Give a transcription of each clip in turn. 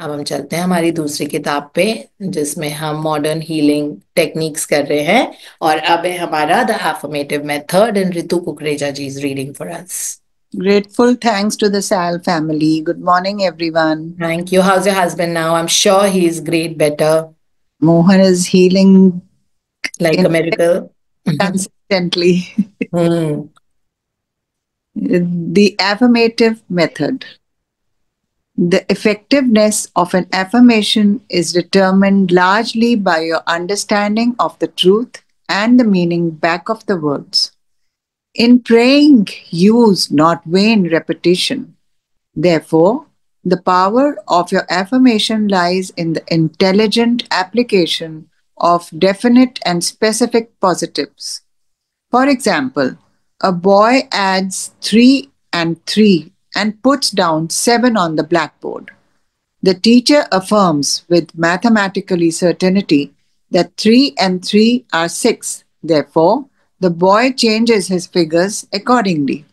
अब हम चलते हैं हमारी दूसरी किताब पे, जिसमें हम मॉडर्न हीलिंग टेक्निक्स कर रहे हैं। और अब है हमारा the affirmative method, and Ritu Kukreja ji is reading for us. Grateful thanks to the Sal family. Good morning, everyone. Thank you. How's your husband now? I'm sure he's great, better, Mohan is healing like in a miracle. consistently. Hmm. The affirmative method. The effectiveness of an affirmation is determined largely by your understanding of the truth and the meaning back of the words. In praying, use not vain repetition. Therefore, the power of your affirmation lies in the intelligent application of definite and specific positives. For example, a boy adds 3 and 3 and puts down 7 on the blackboard. The teacher affirms with mathematically certainty that 3 and 3 are 6. Therefore, the boy changes his figures accordingly.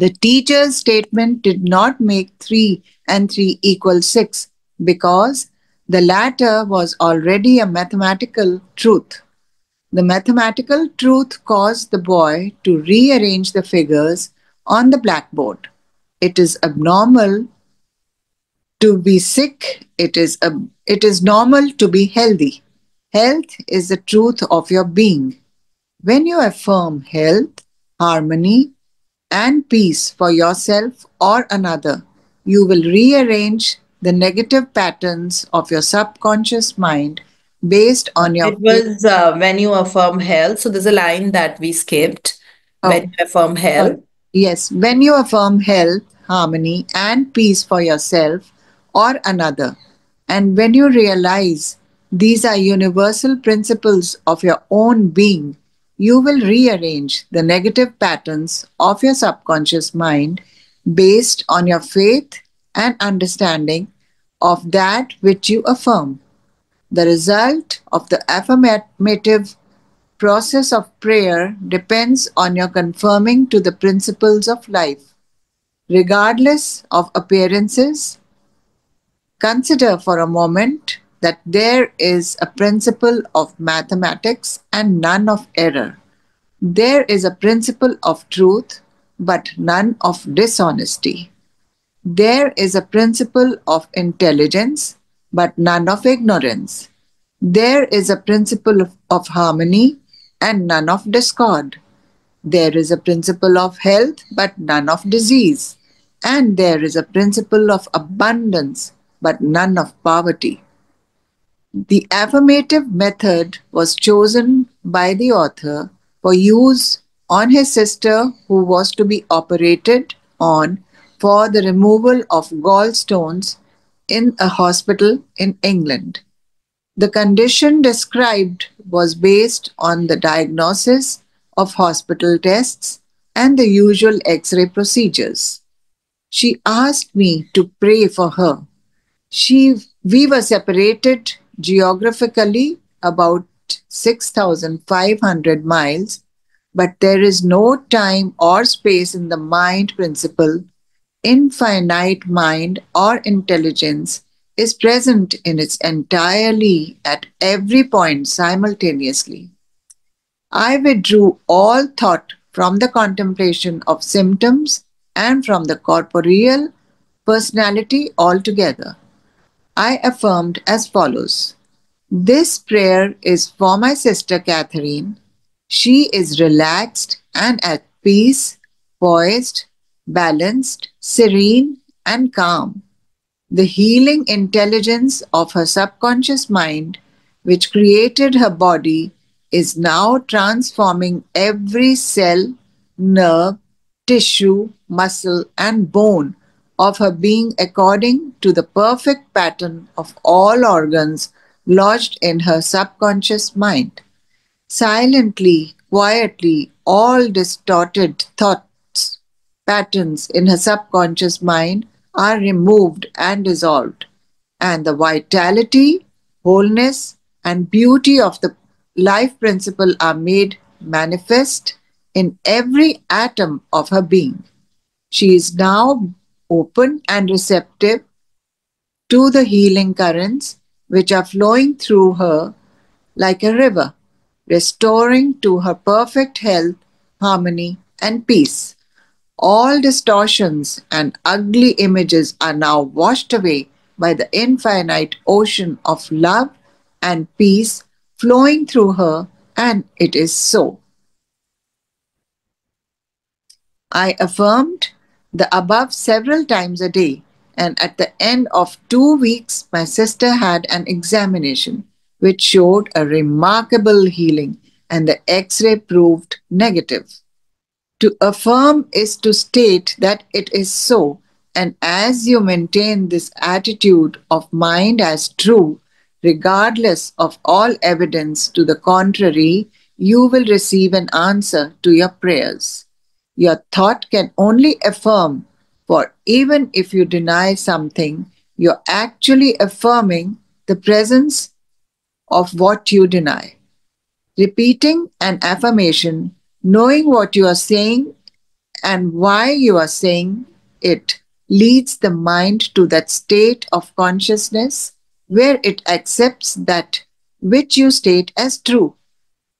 The teacher's statement did not make 3 and 3 equal 6 because the latter was already a mathematical truth. The mathematical truth caused the boy to rearrange the figures on the blackboard. It is abnormal to be sick. It is normal to be healthy. Health is the truth of your being. When you affirm health, harmony, and peace for yourself or another, you will rearrange the negative patterns of your subconscious mind based on your It faith. was when you affirm health. So there's a line that we skipped. When Oh, you affirm sorry. health. Yes, when you affirm health, harmony, and peace for yourself or another, and when you realize these are universal principles of your own being, you will rearrange the negative patterns of your subconscious mind based on your faith and understanding of that which you affirm. The result of the affirmative process of prayer depends on your conforming to the principles of life. Regardless of appearances, consider for a moment that there is a principle of mathematics and none of error. There is a principle of truth, but none of dishonesty. There is a principle of intelligence, but none of ignorance. There is a principle of harmony and none of discord. There is a principle of health, but none of disease. And there is a principle of abundance, but none of poverty. The affirmative method was chosen by the author for use on his sister who was to be operated on for the removal of gallstones in a hospital in England. The condition described was based on the diagnosis of hospital tests and the usual x ray procedures. She asked me to pray for her. We were separated geographically about 6,500 miles, but there is no time or space in the mind principle. Infinite mind or intelligence is present in its entirely at every point simultaneously. I withdrew all thought from the contemplation of symptoms and from the corporeal personality altogether. I affirmed as follows: this prayer is for my sister Catherine. She is relaxed and at peace, poised, balanced, serene, and calm. The healing intelligence of her subconscious mind, which created her body, is now transforming every cell, nerve, tissue, muscle, and bone of her being according to the perfect pattern of all organs lodged in her subconscious mind. Silently, quietly, all distorted thoughts, patterns in her subconscious mind are removed and dissolved, and the vitality, wholeness, and beauty of the life principle are made manifest in every atom of her being. She is now open and receptive to the healing currents which are flowing through her like a river, restoring to her perfect health, harmony, and peace. All distortions and ugly images are now washed away by the infinite ocean of love and peace flowing through her, and it is so. I affirmed the above several times a day, and at the end of 2 weeks, my sister had an examination which showed a remarkable healing, and the x ray proved negative. To affirm is to state that it is so, and as you maintain this attitude of mind as true, regardless of all evidence to the contrary, you will receive an answer to your prayers. Your thought can only affirm, for even if you deny something, you're actually affirming the presence of what you deny. Repeating an affirmation, knowing what you are saying and why you are saying it, leads the mind to that state of consciousness where it accepts that which you state as true.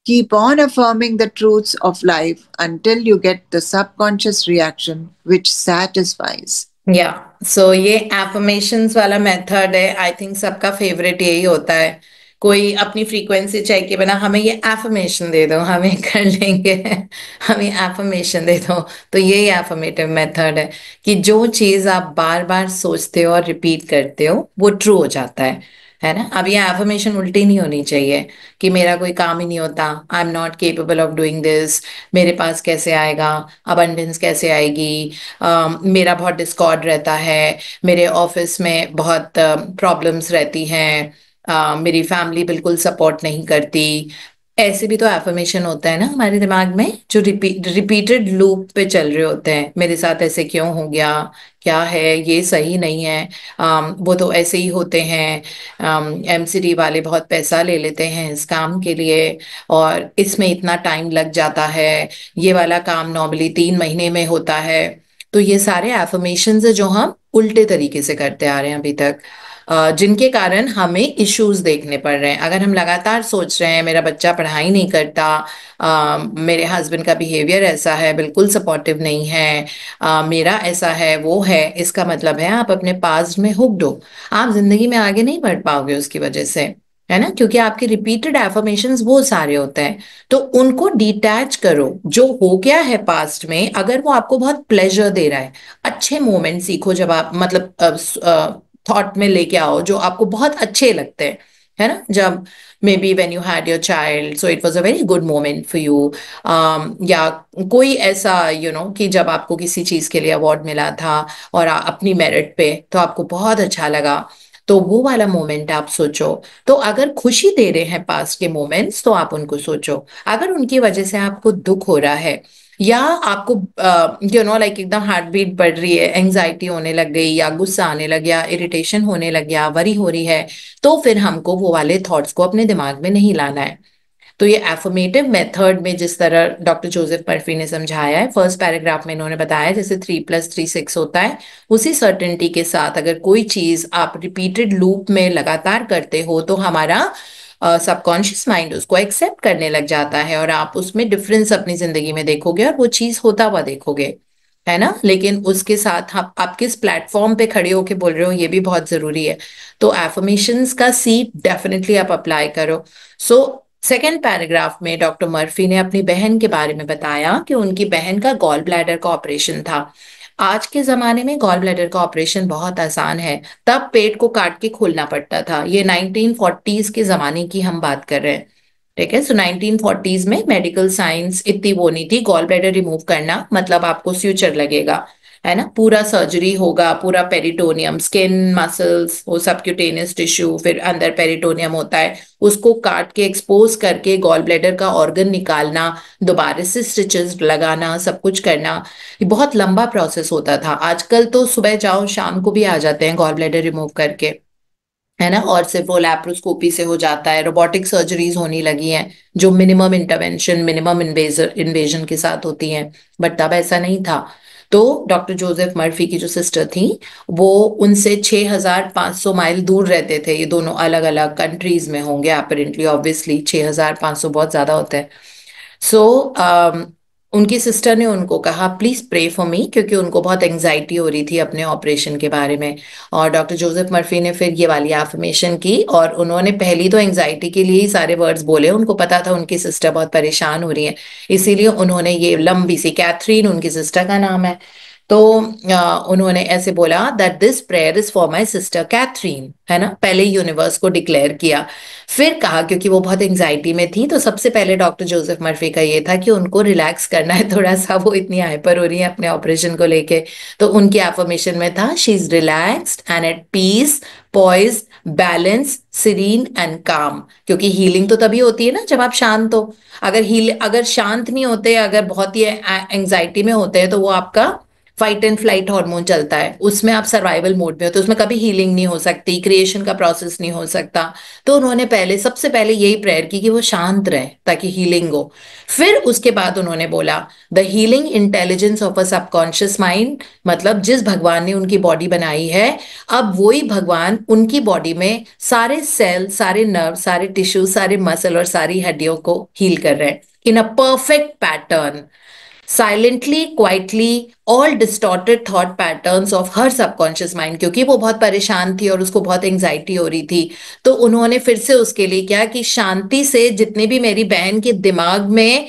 Keep on affirming the truths of life until you get the subconscious reaction which satisfies. या सो ये affirmations वाला method है, I think सबका favourite यही होता है। कोई अपनी फ्रीक्वेंसी चेक के बिना हमें ये एफर्मेशन दे दो, हमें कर लेंगे, हमें एफर्मेशन दे दो। तो यही एफर्मेटिव मेथड है कि जो चीज आप बार बार सोचते हो और रिपीट करते हो वो ट्रू हो जाता है ना। अब ये एफर्मेशन उल्टी नहीं होनी चाहिए कि मेरा कोई काम ही नहीं होता, I am not capable of doing this, मेरे पास कैसे आएगा, अबंडेंस कैसे आएगी, मेरा बहुत डिस्कॉर्ड रहता है, मेरे ऑफिस में बहुत प्रॉब्लम्स रहती हैं, मेरी फैमिली बिल्कुल सपोर्ट नहीं करती। ऐसे भी तो एफर्मेशन होता है ना हमारे दिमाग में, जो रिपीटेड लूप पे चल रहे होते हैं। मेरे साथ ऐसे क्यों हो गया, क्या है, ये सही नहीं है, वो तो ऐसे ही होते हैं, एमसीडी वाले बहुत पैसा ले लेते हैं इस काम के लिए और इसमें इतना टाइम लग जाता है, ये वाला काम नॉर्मली 3 महीने में होता है। तो ये सारे एफर्मेशंस है जो हम उल्टे तरीके से करते आ रहे हैं अभी तक, जिनके कारण हमें इश्यूज देखने पड़ रहे हैं। अगर हम लगातार सोच रहे हैं मेरा बच्चा पढ़ाई नहीं करता, मेरे हस्बैंड का बिहेवियर ऐसा है, बिल्कुल सपोर्टिव नहीं है, मेरा ऐसा है वो है, इसका मतलब है आप अपने पास्ट में हुक्ड हो, आप जिंदगी में आगे नहीं बढ़ पाओगे उसकी वजह से, है ना। क्योंकि आपके रिपीटेड एफर्मेशंस वो सारे होते हैं। तो उनको डिटैच करो, जो हो गया है पास्ट में, अगर वो आपको बहुत प्लेजर दे रहा है, अच्छे मोमेंट सीखो, जब आप मतलब थॉट में लेके आओ जो आपको बहुत अच्छे लगते हैं, है ना। जब may be when you had your child so it was a very good moment for you, या कोई ऐसा कि जब आपको किसी चीज के लिए अवार्ड मिला था और अपनी मेरिट पे तो आपको बहुत अच्छा लगा, तो वो वाला मोमेंट आप सोचो। तो अगर खुशी दे रहे हैं पास्ट के मोमेंट्स तो आप उनको सोचो। अगर उनकी वजह से आपको दुख हो रहा है या आपको लाइक एकदम हार्ट बीट बढ़ रही है, एंजाइटी होने लग गई या गुस्सा आने लग गया, इरिटेशन होने लग गया, वरी हो रही है, तो फिर हमको वो वाले थॉट्स को अपने दिमाग में नहीं लाना है। तो ये एफर्मेटिव मेथड में जिस तरह डॉक्टर जोसेफ मर्फी ने समझाया है, फर्स्ट पैराग्राफ में इन्होंने बताया जैसे 3+3 6 होता है, उसी सर्टेनिटी के साथ अगर कोई चीज आप रिपीटेड लूप में लगातार करते हो तो हमारा सबकॉन्शियस माइंड उसको एक्सेप्ट करने लग जाता है और आप उसमें डिफरेंस अपनी जिंदगी में देखोगे और वो चीज होता हुआ देखोगे, है ना। लेकिन उसके साथ आप किस प्लेटफॉर्म पे खड़े होके बोल रहे हो ये भी बहुत जरूरी है। तो एफर्मेशंस का सीड डेफिनेटली आप अप्लाई करो। सो सेकेंड पैराग्राफ में डॉक्टर मर्फी ने अपनी बहन के बारे में बताया कि उनकी बहन का गॉल ब्लैडर का ऑपरेशन था। आज के जमाने में गॉल ब्लैडर का ऑपरेशन बहुत आसान है, तब पेट को काट के खोलना पड़ता था। ये 1940s के जमाने की हम बात कर रहे हैं, ठीक है। सो 1940s में मेडिकल साइंस इतनी वो नहीं थी, गॉल ब्लैडर रिमूव करना मतलब आपको फ्यूचर लगेगा, है ना। पूरा सर्जरी होगा, पूरा पेरिटोनियम, स्किन, मसल्स, वो सबक्यूटेनियस टिश्यू, फिर अंदर पेरिटोनियम होता है, उसको काट के एक्सपोज करके गॉल ब्लैडर का ऑर्गन निकालना, दोबारा से स्टिचेस लगाना, सब कुछ करना, ये बहुत लंबा प्रोसेस होता था। आजकल तो सुबह जाओ शाम को भी आ जाते हैं गॉल ब्लैडर रिमूव करके, है ना। और सिर्फ वो लैप्रोस्कोपी से हो जाता है, रोबोटिक सर्जरीज होने लगी हैं जो मिनिमम इंटरवेंशन, मिनिमम इन्वेजन के साथ होती हैं, बट तब ऐसा नहीं था। तो डॉक्टर जोसेफ मर्फी की जो सिस्टर थी, वो उनसे 6,500 माइल दूर रहते थे। ये दोनों अलग अलग कंट्रीज में होंगे अपेरेंटली, ऑब्वियसली 6,500 बहुत ज्यादा होता है। सो उनकी सिस्टर ने उनको कहा प्लीज प्रे फॉर मी, क्योंकि उनको बहुत एंजाइटी हो रही थी अपने ऑपरेशन के बारे में। और डॉक्टर जोसेफ मर्फी ने फिर ये वाली एफर्मेशन की, और उन्होंने पहली तो एंजाइटी के लिए ही सारे वर्ड्स बोले। उनको पता था उनकी सिस्टर बहुत परेशान हो रही है, इसीलिए उन्होंने ये लंबी सी, कैथरीन उनकी सिस्टर का नाम है, तो उन्होंने ऐसे बोला that this prayer is for my sister Catherine, है ना, पहले यूनिवर्स को डिक्लेयर किया। फिर कहा, क्योंकि वो बहुत एंजाइटी में थी, तो सबसे पहले डॉक्टर जोसेफ मर्फी का ये था कि उनको रिलैक्स करना है थोड़ा सा, वो इतनी हाइपर हो रही है अपने ऑपरेशन को लेके। तो उनकी एफर्मेशन में था she is relaxed and at peace, poised, balance, serene and calm. क्योंकि हीलिंग तो तभी होती है ना जब आप शांत हो। अगर शांत नहीं होते, अगर बहुत ही एंजाइटी में होते हैं, तो वो आपका फाइट एंड फ्लाइट हार्मोन चलता है, उसमें आप सर्वाइवल मोड में होते, उसमें कभी हीलिंग नहीं हो सकती, क्रिएशन का प्रोसेस नहीं हो सकता। तो उन्होंने सबसे पहले यही प्रेयर की कि वो शांत रहे ताकि हीलिंग हो। फिर उसके बाद उन्होंने बोला the healing intelligence of a subconscious mind, मतलब जिस भगवान ने उनकी बॉडी बनाई है, अब वही भगवान उनकी बॉडी में सारे सेल, सारे नर्व, सारे टिश्यू, सारे मसल और सारी हड्डियों को हील कर रहे हैं in a perfect pattern, silently, quietly, all distorted thought patterns of her subconscious mind. क्योंकि वो बहुत परेशान थी और उसको बहुत एंजाइटी हो रही थी, तो उन्होंने फिर से उसके लिए क्या कि शांति से जितने भी मेरी बहन के दिमाग में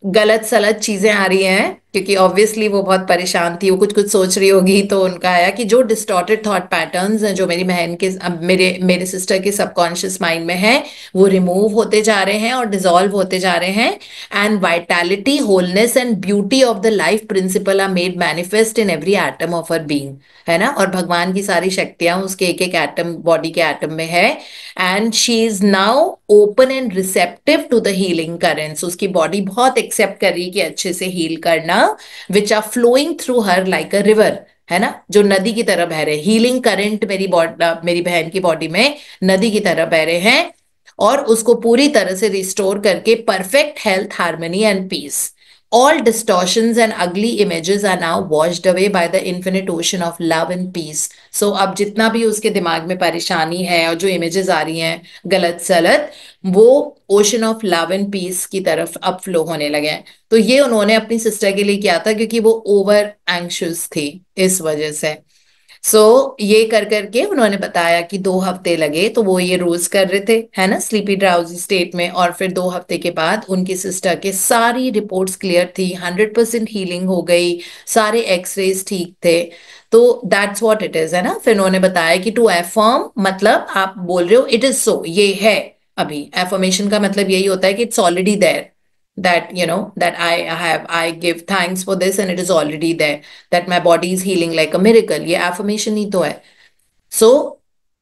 गलत सलत चीजें आ रही हैं, क्योंकि ऑब्वियसली वो बहुत परेशान थी, वो कुछ कुछ सोच रही होगी, तो उनका आया कि जो डिस्टॉर्टेड थॉट पैटर्न्स हैं जो मेरी बहन के, मेरे मेरे सिस्टर के सबकॉन्शियस माइंड में है, वो रिमूव होते जा रहे हैं और डिसॉल्व होते जा रहे हैं। And vitality, wholeness and beauty of the life principle are made manifest in every atom of her being, है ना। और भगवान की सारी शक्तियां उसके एक एक एटम, बॉडी के एटम में है। And she is now open and receptive to the healing currents, उसकी बॉडी बहुत एक्सेप्ट कर रही है कि अच्छे से हील करना, which are flowing through her like a river, है ना, जो नदी की तरह बह रहे हैं। हीलिंग करंट मेरी बहन की बॉडी में नदी की तरह बह रहे हैं, और उसको पूरी तरह से रिस्टोर करके perfect health, harmony and peace. All distortions and ugly images are now washed away by the infinite ocean of love and peace. So अब जितना भी उसके दिमाग में परेशानी है और जो इमेजेस आ रही हैं गलत सलत, वो ocean of love and peace की तरफ अब फ्लो होने लगे हैं। तो ये उन्होंने अपनी सिस्टर के लिए किया था, क्योंकि वो ओवर एंग्शियस थी इस वजह से। ये कर करके उन्होंने बताया कि 2 हफ्ते लगे, तो वो ये रोज कर रहे थे, है ना, स्लीपी ड्राउजी स्टेट में। और फिर 2 हफ्ते के बाद उनकी सिस्टर के सारी रिपोर्ट्स क्लियर थी, 100% हीलिंग हो गई, सारे एक्सरेज ठीक थे। तो दैट्स व्हाट इट इज, है ना। फिर उन्होंने बताया कि टू एफर्म, मतलब आप बोल रहे हो इट इज सो, ये है। अभी एफर्मेशन का मतलब यही होता है कि it's already there, that that I give thanks for this and it is already there, that my body is healing like a miracle, ये affirmation ही तो है। सो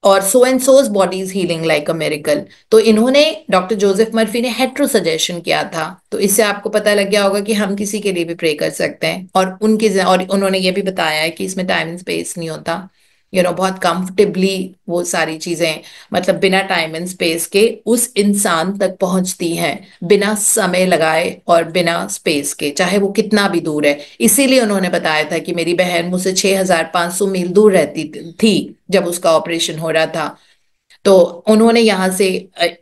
और so and shows body is healing like a miracle. तो इन्होंने, doctor Joseph Murphy ने hetero suggestion किया था, तो इससे आपको पता लग गया होगा कि हम किसी के लिए भी प्रे कर सकते हैं। और उन्होंने ये भी बताया है कि इसमें टाइम एंड स्पेस नहीं होता, बहुत कंफर्टेबली वो सारी चीजें, मतलब बिना टाइम एंड स्पेस के उस इंसान तक पहुंचती हैं, बिना समय लगाए और बिना स्पेस के, चाहे वो कितना भी दूर है। इसीलिए उन्होंने बताया था कि मेरी बहन मुझसे 6,500 मील दूर रहती थी जब उसका ऑपरेशन हो रहा था। तो उन्होंने यहाँ से,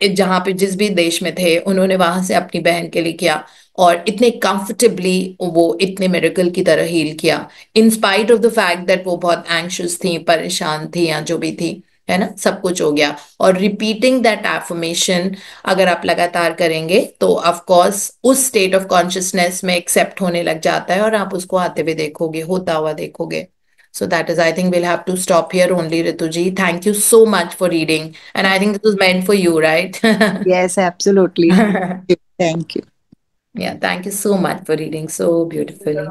जहाँ पे जिस भी देश में थे, उन्होंने वहां से अपनी बहन के लिए किया, और इतने कंफर्टेबली वो इतने मिरेकल की तरह हील किया, in spite of the fact that वो बहुत एंग्शियस थी, परेशान थी, या जो भी थी, है ना, सब कुछ हो गया। और रिपीटिंग दैट एफर्मेशन अगर आप लगातार करेंगे, तो ऑफ कोर्स उस स्टेट ऑफ कॉन्शियसनेस में एक्सेप्ट होने लग जाता है, और आप उसको आते हुए देखोगे, होता हुआ देखोगे। So that is, I think we'll have to stop here only, Rituji. Thank you so much for reading. And I think this was meant for you, right? Yes, absolutely. Thank you. Yeah, thank you so much for reading so beautifully.